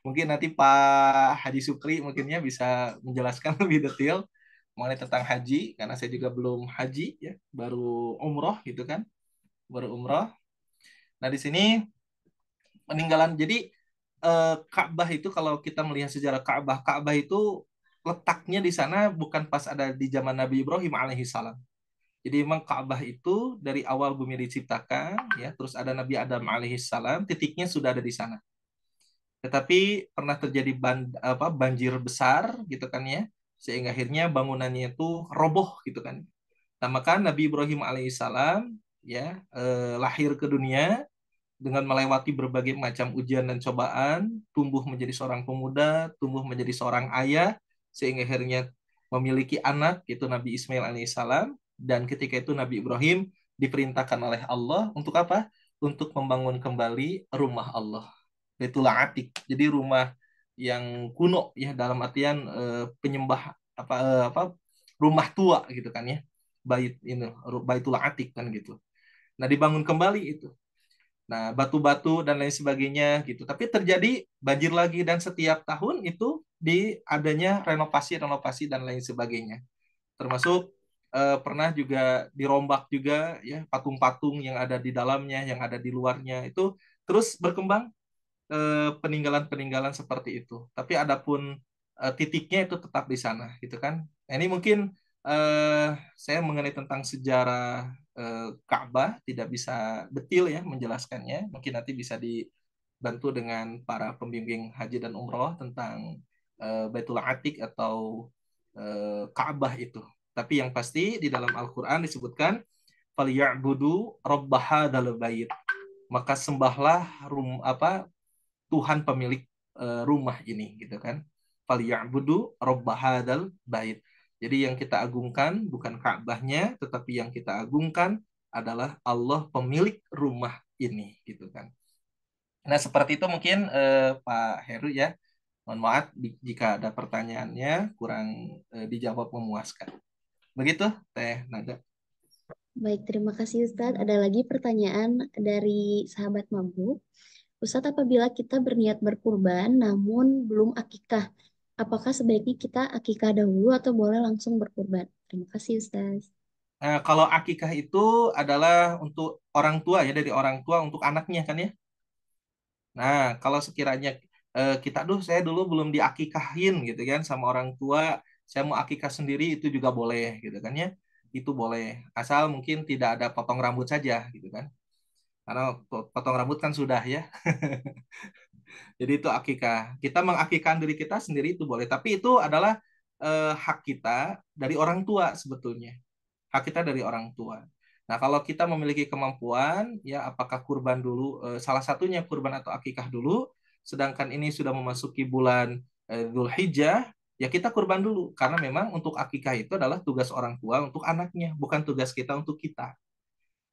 Mungkin nanti Pak Haji Sukri mungkinnya bisa menjelaskan lebih detail mengenai tentang haji, karena saya juga belum haji ya, baru umroh gitu kan, baru umroh. Nah di sini peninggalan, jadi Ka'bah itu kalau kita melihat sejarah Ka'bah, Ka'bah itu letaknya di sana bukan pas ada di zaman Nabi Ibrahim alaihi salam. Jadi memang Ka'bah itu dari awal bumi diciptakan ya, terus ada Nabi Adam alaihi salam, titiknya sudah ada di sana. Tetapi pernah terjadi banjir besar gitu kan ya, sehingga akhirnya bangunannya itu roboh gitu kan. Nah, maka Nabi Ibrahim alaihissalam ya lahir ke dunia dengan melewati berbagai macam ujian dan cobaan, tumbuh menjadi seorang pemuda, tumbuh menjadi seorang ayah, sehingga akhirnya memiliki anak, yaitu Nabi Ismail alaihissalam, dan ketika itu Nabi Ibrahim diperintahkan oleh Allah untuk apa? Untuk membangun kembali rumah Allah. Baitul Atiq. Jadi rumah yang kuno ya, dalam artian penyembah apa rumah tua gitu kan ya. Baitul Atiq kan gitu. Nah, dibangun kembali itu. Nah, batu-batu dan lain sebagainya gitu. Tapi terjadi banjir lagi dan setiap tahun itu di adanya renovasi-renovasi dan lain sebagainya. Termasuk pernah juga dirombak juga ya patung-patung yang ada di dalamnya, yang ada di luarnya itu terus berkembang peninggalan-peninggalan seperti itu. Tapi adapun titiknya itu tetap di sana, gitu kan? Nah, ini mungkin saya mengenai tentang sejarah Ka'bah tidak bisa detail ya menjelaskannya. Mungkin nanti bisa dibantu dengan para pembimbing haji dan umroh tentang Baitul Atiq atau Ka'bah itu. Tapi yang pasti di dalam Al-Qur'an disebutkan falyabudu rabb hadzal bait. Maka sembahlah Tuhan pemilik rumah ini gitu kan. Falyabudu rabb hadzal bait. Jadi yang kita agungkan bukan Ka'bahnya, tetapi yang kita agungkan adalah Allah pemilik rumah ini gitu kan. Nah, seperti itu mungkin Pak Heru ya. Mohon maaf jika ada pertanyaannya kurang dijawab memuaskan. Begitu, Teh Nada. Baik, terima kasih Ustadz. Ada lagi pertanyaan dari sahabat Mabuk. Ustadz, apabila kita berniat berkurban namun belum akikah, apakah sebaiknya kita akikah dahulu atau boleh langsung berkurban? Terima kasih Ustadz. Nah, kalau akikah itu adalah untuk orang tua ya, dari orang tua untuk anaknya kan ya. Nah, kalau sekiranya saya dulu belum diakikahin gitu kan sama orang tua, saya mau akikah sendiri itu juga boleh gitu kan ya. Itu boleh, asal mungkin tidak ada potong rambut saja gitu kan. Karena potong rambut kan sudah ya. Jadi itu akikah. Kita mengakikahkan diri kita sendiri itu boleh, tapi itu adalah hak kita dari orang tua sebetulnya. Hak kita dari orang tua. Nah, kalau kita memiliki kemampuan, ya apakah kurban dulu, salah satunya kurban atau akikah dulu, sedangkan ini sudah memasuki bulan Dzulhijjah, ya kita kurban dulu. Karena memang untuk akikah itu adalah tugas orang tua untuk anaknya, bukan tugas kita untuk kita.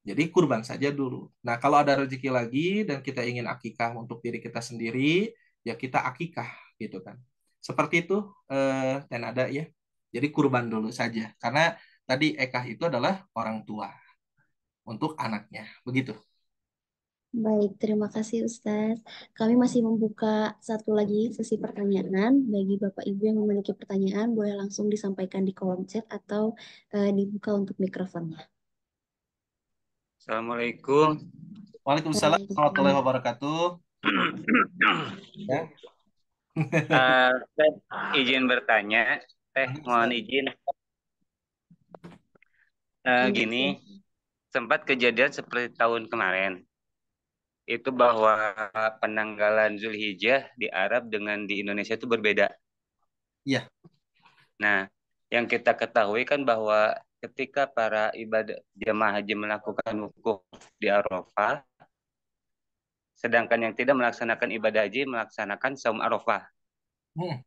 Jadi kurban saja dulu. Nah, kalau ada rezeki lagi dan kita ingin akikah untuk diri kita sendiri, ya kita akikah gitu kan. Seperti itu dan ada ya. Jadi kurban dulu saja. Karena tadi ekah itu adalah orang tua untuk anaknya. Begitu. Baik, terima kasih Ustadz. Kami masih membuka satu lagi sesi pertanyaan. Bagi Bapak Ibu yang memiliki pertanyaan, boleh langsung disampaikan di kolom chat atau dibuka untuk mikrofonnya. Assalamualaikum. Waalaikumsalam warahmatullahi Waalaikumsalam. wabarakatuh. Ya. Teh, izin bertanya. Mohon izin. Iya, Gini, silakan. sempat kejadian seperti tahun kemarin. Itu bahwa penanggalan Zulhijjah di Arab dengan di Indonesia itu berbeda. Iya. Nah, yang kita ketahui kan bahwa ketika para ibadah jemaah haji melakukan wukuf di Arafah, sedangkan yang tidak melaksanakan ibadah haji melaksanakan saum Arafah. Hmm.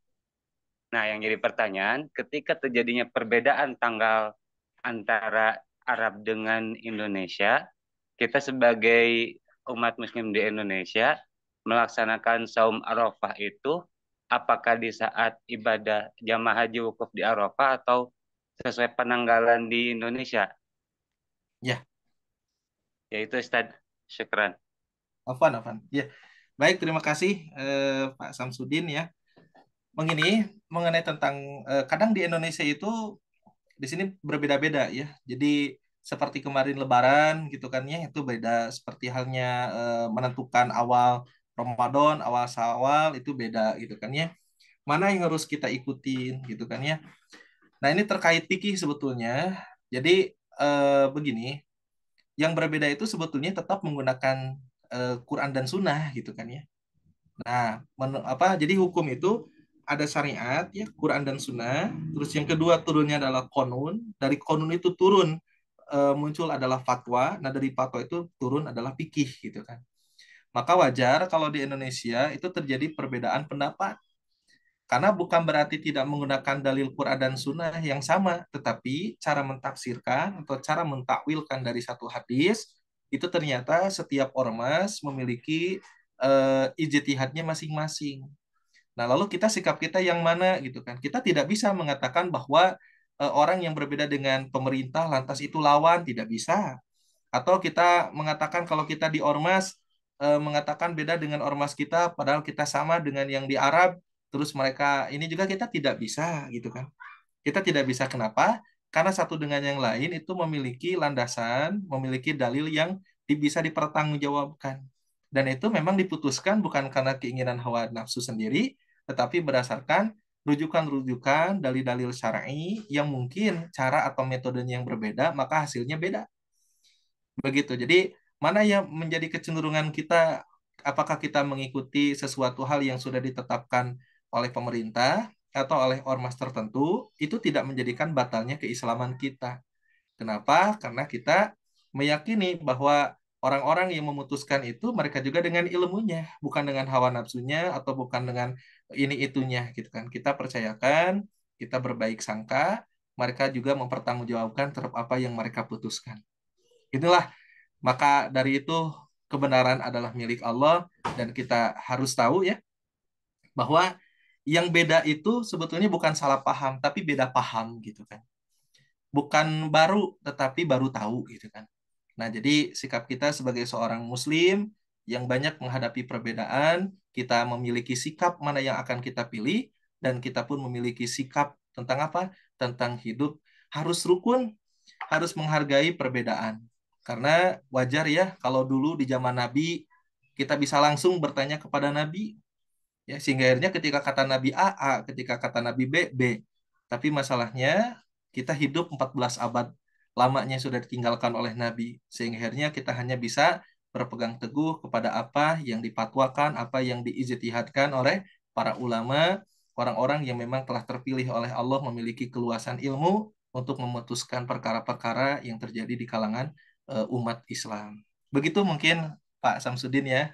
Nah, yang jadi pertanyaan, ketika terjadinya perbedaan tanggal antara Arab dengan Indonesia, kita sebagai umat muslim di Indonesia melaksanakan saum Arafah itu apakah di saat ibadah jamaah haji wukuf di Arafah atau sesuai penanggalan di Indonesia? Ya, Yaitu Ustaz. Syukran. Afwan. Ya, baik, terima kasih Pak Samsudin ya. Mengenai tentang kadang di Indonesia itu di sini berbeda-beda ya. Jadi seperti kemarin Lebaran gitu kan ya, itu beda. Seperti halnya menentukan awal Ramadan, awal Syawal itu beda gitu kan ya. Mana yang harus kita ikutin gitu kan ya. Nah, ini terkait fikih sebetulnya. Jadi begini, yang berbeda itu sebetulnya tetap menggunakan Quran dan Sunnah gitu kan ya. Nah, jadi hukum itu ada syariat ya, Quran dan Sunnah. Terus yang kedua turunnya adalah konun. Dari konun itu turun muncul adalah fatwa. Nah, dari fatwa itu turun adalah fikih gitu kan. Maka wajar kalau di Indonesia itu terjadi perbedaan pendapat. Karena bukan berarti tidak menggunakan dalil Quran dan Sunnah yang sama, tetapi cara mentafsirkan atau cara mentakwilkan dari satu hadis itu ternyata setiap ormas memiliki ijtihadnya masing-masing. Nah, lalu sikap kita yang mana gitu kan? Kita tidak bisa mengatakan bahwa orang yang berbeda dengan pemerintah lantas itu lawan, tidak bisa. Atau kita mengatakan kalau kita di ormas mengatakan beda dengan ormas kita padahal kita sama dengan yang di Arab, terus mereka ini juga kita tidak bisa gitu kan. Kita tidak bisa kenapa? Karena satu dengan yang lain itu memiliki landasan, memiliki dalil yang bisa dipertanggungjawabkan. Dan itu memang diputuskan bukan karena keinginan hawa nafsu sendiri, tetapi berdasarkan rujukan-rujukan dalil-dalil syar'i yang mungkin cara atau metodenya yang berbeda, maka hasilnya beda. Begitu. Jadi, mana yang menjadi kecenderungan kita, apakah kita mengikuti sesuatu hal yang sudah ditetapkan oleh pemerintah atau oleh ormas tertentu, itu tidak menjadikan batalnya keislaman kita. Kenapa? Karena kita meyakini bahwa orang-orang yang memutuskan itu mereka juga dengan ilmunya, bukan dengan hawa nafsunya atau bukan dengan ini itunya gitu kan. Kita percayakan, kita berbaik sangka, mereka juga mempertanggungjawabkan terhadap apa yang mereka putuskan. Inilah, maka dari itu kebenaran adalah milik Allah dan kita harus tahu ya bahwa yang beda itu sebetulnya bukan salah paham tapi beda paham gitu kan. Bukan baru tetapi baru tahu gitu kan. Nah, jadi sikap kita sebagai seorang muslim yang banyak menghadapi perbedaan, kita memiliki sikap mana yang akan kita pilih dan kita pun memiliki sikap tentang apa? Tentang hidup harus rukun, harus menghargai perbedaan. Karena wajar ya kalau dulu di zaman Nabi kita bisa langsung bertanya kepada Nabi ya sehingga akhirnya ketika kata Nabi A, A, ketika kata Nabi B, B. Tapi masalahnya kita hidup 14 abad lamanya sudah ditinggalkan oleh Nabi sehingga akhirnya kita hanya bisa berpegang teguh kepada apa yang dipatwakan, apa yang diijtihadkan oleh para ulama, orang-orang yang memang telah terpilih oleh Allah memiliki keluasan ilmu untuk memutuskan perkara-perkara yang terjadi di kalangan umat Islam. Begitu mungkin Pak Samsudin ya.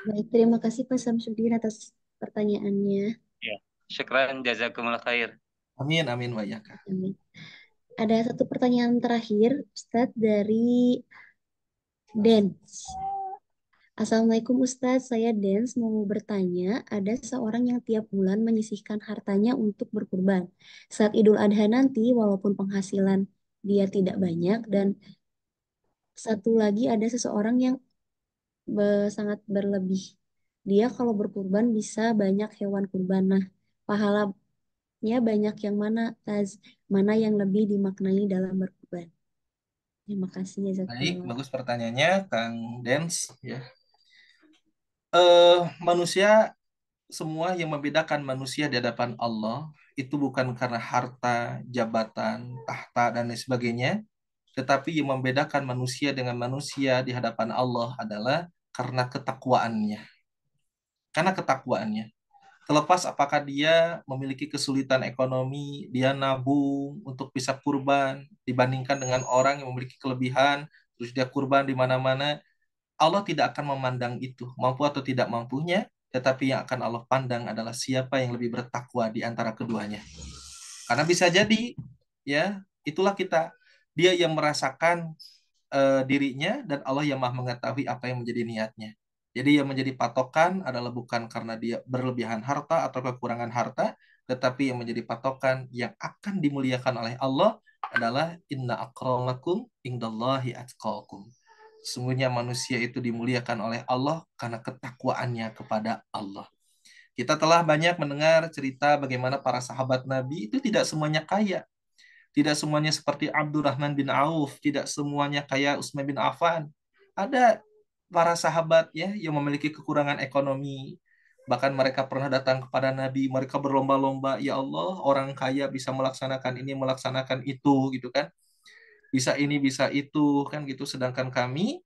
Baik, terima kasih Pak Samsudin atas pertanyaannya. Ya. Syukran jazakumullah khair. Amin, amin wa iyaka. Amin. Ada satu pertanyaan terakhir, Ustadz, dari Dens. Assalamualaikum Ustadz, saya Dens mau bertanya, ada seorang yang tiap bulan menyisihkan hartanya untuk berkurban. Saat Idul Adha nanti, walaupun penghasilan dia tidak banyak, dan satu lagi ada seseorang yang sangat berlebih. Dia kalau berkurban bisa banyak hewan kurban. Nah, pahalanya banyak yang mana, Taz? Mana yang lebih dimaknai dalam berkurban? Terima kasih, Baik, jazakumullah. bagus pertanyaannya, Kang Dens. Ya, manusia semua yang membedakan manusia di hadapan Allah itu bukan karena harta, jabatan, tahta dan lain sebagainya, tetapi yang membedakan manusia dengan manusia di hadapan Allah adalah karena ketakwaannya. Karena ketakwaannya. Terlepas apakah dia memiliki kesulitan ekonomi, dia nabung untuk bisa kurban dibandingkan dengan orang yang memiliki kelebihan, terus dia kurban di mana-mana, Allah tidak akan memandang itu, mampu atau tidak mampunya, tetapi yang akan Allah pandang adalah siapa yang lebih bertakwa di antara keduanya. Karena bisa jadi, ya, itulah kita. Dia yang merasakan dirinya dan Allah yang maha mengetahui apa yang menjadi niatnya. Jadi yang menjadi patokan adalah bukan karena dia berlebihan harta atau kekurangan harta, tetapi yang menjadi patokan yang akan dimuliakan oleh Allah adalah inna akramakum indallahi atqakum. Sesungguhnya manusia itu dimuliakan oleh Allah karena ketakwaannya kepada Allah. Kita telah banyak mendengar cerita bagaimana para sahabat Nabi itu tidak semuanya kaya. Tidak semuanya seperti Abdurrahman bin Auf, tidak semuanya kayak Utsman bin Affan. Ada para sahabat ya yang memiliki kekurangan ekonomi. Bahkan mereka pernah datang kepada Nabi, mereka berlomba-lomba, ya Allah, orang kaya bisa melaksanakan ini, melaksanakan itu gitu kan. Bisa ini, bisa itu kan gitu. Sedangkan kami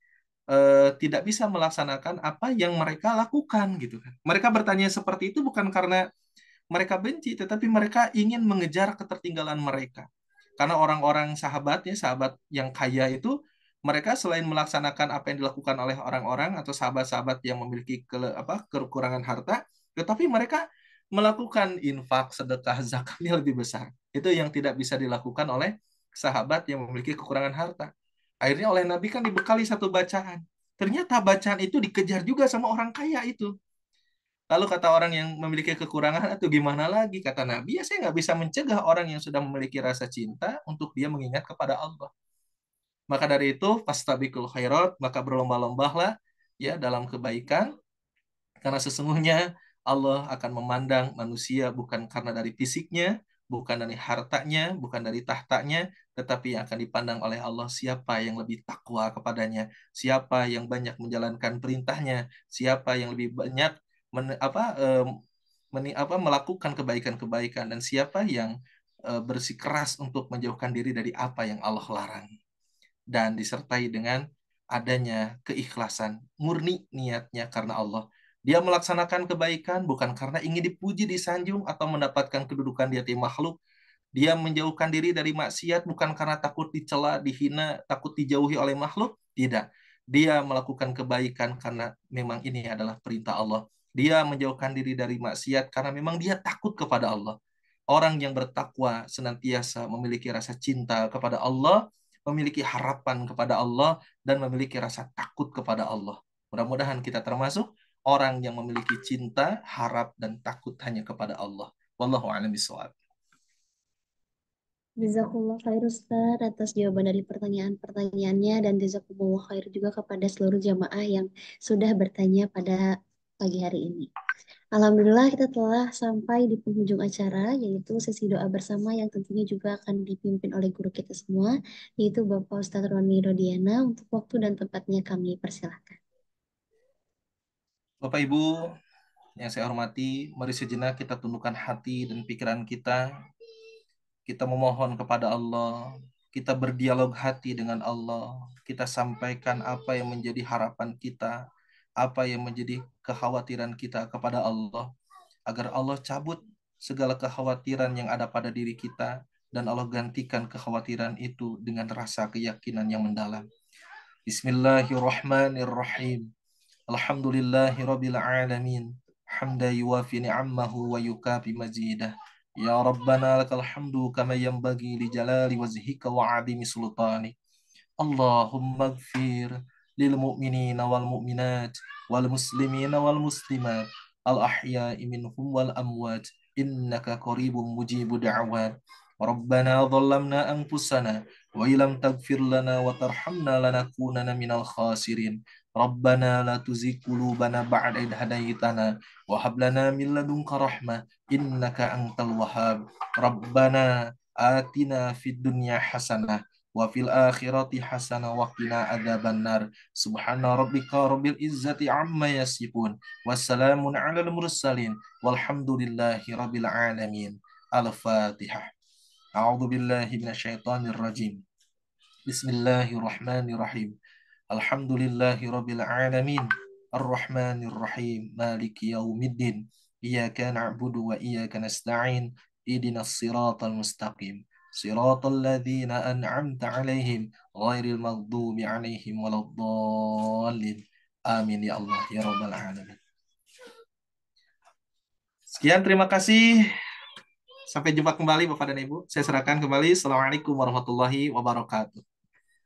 tidak bisa melaksanakan apa yang mereka lakukan gitu kan. Mereka bertanya seperti itu bukan karena mereka benci, tetapi mereka ingin mengejar ketertinggalan mereka. Karena orang-orang sahabatnya, sahabat yang kaya itu, mereka selain melaksanakan apa yang dilakukan oleh orang-orang atau sahabat-sahabat yang memiliki kekurangan harta, tetapi mereka melakukan infak, sedekah, zakatnya lebih besar. Itu yang tidak bisa dilakukan oleh sahabat yang memiliki kekurangan harta. Akhirnya oleh Nabi kan dibekali satu bacaan. Ternyata bacaan itu dikejar juga sama orang kaya itu. Lalu kata orang yang memiliki kekurangan atau gimana lagi? Kata Nabi, ya saya nggak bisa mencegah orang yang sudah memiliki rasa cinta untuk dia mengingat kepada Allah. Maka dari itu, fastabiqul khairat, maka berlomba-lombalah ya dalam kebaikan, karena sesungguhnya Allah akan memandang manusia bukan karena dari fisiknya, bukan dari hartanya, bukan dari tahtanya, tetapi yang akan dipandang oleh Allah siapa yang lebih takwa kepadanya, siapa yang banyak menjalankan perintahnya, siapa yang lebih banyak melakukan kebaikan-kebaikan, dan siapa yang bersikeras untuk menjauhkan diri dari apa yang Allah larang. Dan disertai dengan adanya keikhlasan, murni niatnya karena Allah. Dia melaksanakan kebaikan bukan karena ingin dipuji, disanjung, atau mendapatkan kedudukan di hati makhluk. Dia menjauhkan diri dari maksiat bukan karena takut dicela, dihina, takut dijauhi oleh makhluk. Tidak. Dia melakukan kebaikan karena memang ini adalah perintah Allah. Dia menjauhkan diri dari maksiat karena memang dia takut kepada Allah. Orang yang bertakwa senantiasa memiliki rasa cinta kepada Allah, memiliki harapan kepada Allah, dan memiliki rasa takut kepada Allah. Mudah-mudahan kita termasuk orang yang memiliki cinta, harap, dan takut hanya kepada Allah. Wallahu a'lam bishawab. Jazakumullah khair Ustaz atas jawaban dari pertanyaan-pertanyaannya, dan jazakumullah khair juga kepada seluruh jamaah yang sudah bertanya pada pagi hari ini. Alhamdulillah kita telah sampai di penghujung acara, yaitu sesi doa bersama yang tentunya juga akan dipimpin oleh guru kita semua, yaitu Bapak Ustadz Roni Rodiana. Untuk waktu dan tempatnya kami persilahkan. Bapak Ibu yang saya hormati, mari sejenak kita tundukkan hati dan pikiran kita. Kita memohon kepada Allah, kita berdialog hati dengan Allah, kita sampaikan apa yang menjadi harapan kita, apa yang menjadi kekhawatiran kita kepada Allah, agar Allah cabut segala kekhawatiran yang ada pada diri kita, dan Allah gantikan kekhawatiran itu dengan rasa keyakinan yang mendalam. Bismillahirrahmanirrahim. Alhamdulillahi rabbil alamin. Hamda yuwafi ni'amahu wa yukafi mazidah. Ya Rabbana lakal hamdu kama yanbaghi li jalali wajhika wa 'azimi sultani. Allahumma ighfir lil mu'minina wal mu'minat wal muslimina wal muslimat al ahya'i minhum wal amwat innaka qaribun mujibud da'wat. Rabbana dhallamna anfusana wa illam taghfir lana wa tarhamna lanakunanna minal khasirin. Rabbana la tuzigh qulubana ba'da idh hadaytana wa hab lana min ladunka rahmah innaka antal wahhab. Rabbana atina fid dunya hasanah wa fil akhirati hasanah wa qina adzabannar. Subhana rabbika rabbil izzati amma yasifun. Wassalamun 'alal mursalin walhamdulillahi rabbil alamin. Al-Fatihah. A'udzu billahi minasyaitonir rajim. Bismillahirrahmanirrahim. Alhamdulillahi rabbil alamin. Ar-Rahmanir Rahim. Maliki yaumiddin. Iyyaka na'budu wa iyyaka nasta'in. Ihdinas siratal mustaqim. Siratal ladzina an'amta 'alaihim ghairil maghdubi 'alaihim waladdallin. Amin ya Allah ya rabbal alamin. Sekian, terima kasih. Sampai jumpa kembali Bapak dan Ibu. Saya serahkan kembali. Assalamualaikum warahmatullahi wabarakatuh.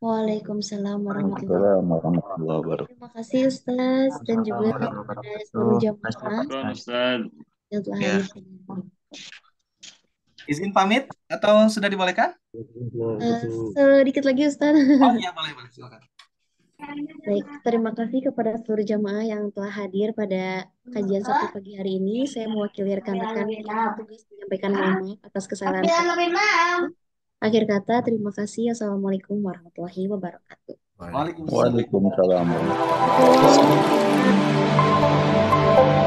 Waalaikumsalam warahmatullahi Waalaikumsalam warahmatullahi wabarakatuh. wabarakatuh. Terima kasih Ustaz dan juga Assalamualaikum kepada warahmatullahi seluruh wabarakatuh. jamaah Syukran Ustaz. yang telah Ya, hadir. izin pamit atau sudah dibolehkan? Sedikit lagi Ustaz. Oh iya, boleh, boleh, silakan. Baik, terima kasih kepada seluruh jamaah yang telah hadir pada kajian Sabtu pagi hari ini. Saya mewakili rekan-rekan yang bertugas menyampaikan mohon maaf atas kesalahan kami. Akhir kata, terima kasih. Assalamualaikum warahmatullahi wabarakatuh. Waalaikumsalam. Waalaikumsalam warahmatullahi wabarakatuh. Wabarakatuh.